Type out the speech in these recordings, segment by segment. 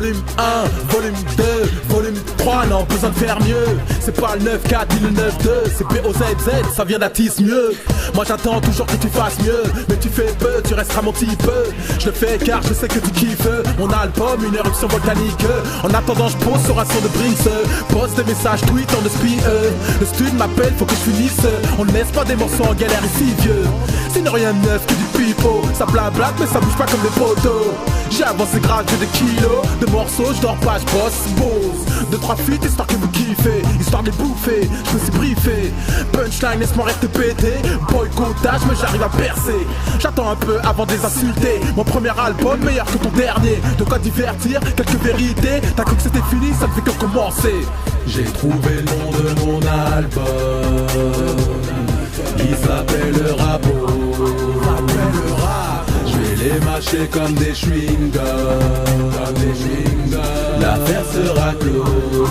Volume 1, volume 2, volume 3, non besoin de faire mieux. C'est pas le 9-4 ni le 9-2, c'est B-O-Z-Z, ça vient d'Atis mieux. Moi j'attends toujours que tu fasses mieux, mais tu fais peu, tu resteras mon petit peu. Je le fais car je sais que tu kiffes mon album, une éruption volcanique. En attendant je pose sur un son de Brinks, poste des messages, tweet en de spie. Le stud m'appelle, faut que je finisse. On ne laisse pas des morceaux en galère ici vieux. Sinon rien de neuf que du pipeau. Ça blablate mais ça bouge pas comme des poteaux. J'ai avancé grave, j'ai des kilos de morceaux, je dors pas, je bosse. 2-3 feats histoire que vous kiffez, histoire de les bouffer, je me suis briefé. Punchline, laisse-moi rester pété. Boycottage, mais j'arrive à percer. J'attends un peu avant de les insulter. Mon premier album meilleur que ton dernier. De quoi divertir, quelques vérités. T'as cru que c'était fini, ça ne fait que commencer. J'ai trouvé le nom de mon album. Il s'appelle Rabo. Je vais les mâcher comme des chewing-gums. L'affaire sera close.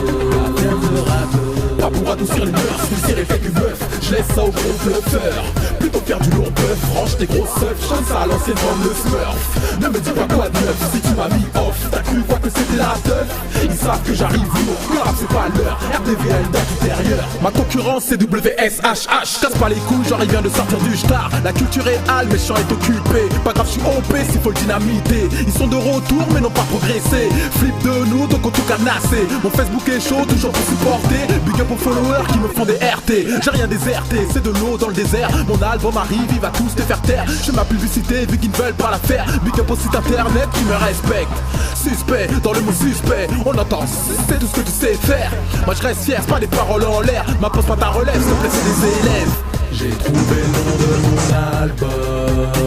Pas pour adoucir les mœurs, c'est effet du bœuf. Je laisse ça au gros bluffeur. Plutôt faire du lourd bœuf, range tes grosses seufs. Chante ça à l'ancienne comme le Smurf. Ne me dis pas quoi de neuf si tu m'as mis off. T'as cru voir que c'était la teuf. Ils savent que j'arrive lourd, le rap c'est pas l'heure. RDVL d'intérieur. Ma concurrence c'est WSHH. Casse pas les couilles, genre il vient de sortir du star. La culture est hale, méchant est occupé. Pas grave, je suis OP s'il faut le dynamiter. Ils sont de retour mais n'ont pas progressé. Flip de nous donc on tout carnassé. Mon Facebook est chaud, toujours pour supporter. Big up aux followers qui me font des RT. J'ai rien déserté, c'est de l'eau dans le désert. Mon album arrive, il va tous te faire taire. Je fais ma publicité vu qu'ils ne veulent pas la faire. Big up au site internet qui me respecte. Suspect, dans le mot suspect, on entend, c'est tout ce que tu sais faire. Moi je reste fier, c'est pas des paroles en l'air. M'impose pas ta relève, s'il te plaît c'est des élèves. J'ai trouvé le nom de mon album.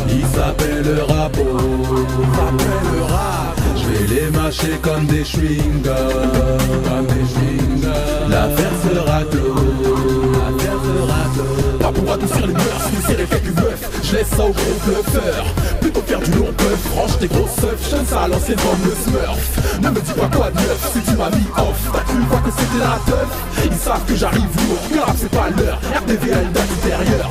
Il s'appelle Rabo. Je vais les mâcher comme des chewing-gums. L'affaire sera close. Pas pour adoucir les mœurs, c'est effet du bœuf. Je laisse ça au gros bluffeur. Plutôt faire du long bœuf, range tes grosses seufs. Chante ça à l'ancienne comme le Smurf. Ne me dis pas quoi de neuf si tu m'as mis off. T'as cru voir que c'était la teuf. Ils savent que j'arrive lourd, le rap c'est pas l'heure. RDVL d'intérieur.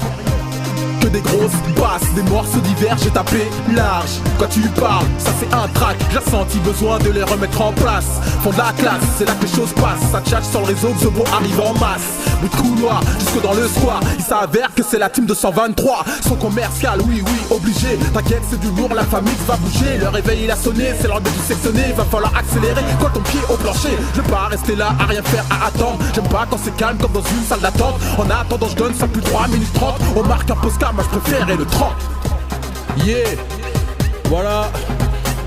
Que des grosses basses, des morceaux divers, j'ai tapé large. Quand tu parles, ça c'est un track. J'ai senti besoin de les remettre en place. Fond de la classe, c'est là que les choses passent. Ça tchatche sur le réseau, Xobo arrive en masse. Bout de couloir, jusque dans le soir. Il s'avère que c'est la team de 123. Son commercial, oui, obligé. T'inquiète, c'est du lourd, la famille va bouger. Le réveil il a sonné, c'est l'heure de tout sectionner. Va falloir accélérer, colle ton pied au plancher. Je vais pas rester là à rien faire, à attendre. J'aime pas quand c'est calme comme dans une salle d'attente. En attendant, je donne ça plus 3 minutes 30. On marque un postcard, moi je préférais le 30. Yeah, voilà,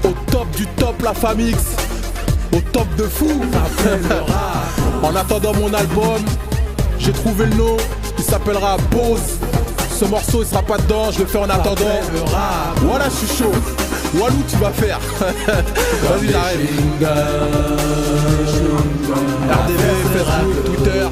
au top du top la Famix, au top de fou. En attendant mon album, j'ai trouvé le nom, il s'appellera Pause. Ce morceau il sera pas dedans, je le fais en attendant. Voilà, je suis chaud. Walou, tu vas faire. Vas-y, j'arrête. RDV, Facebook, Twitter.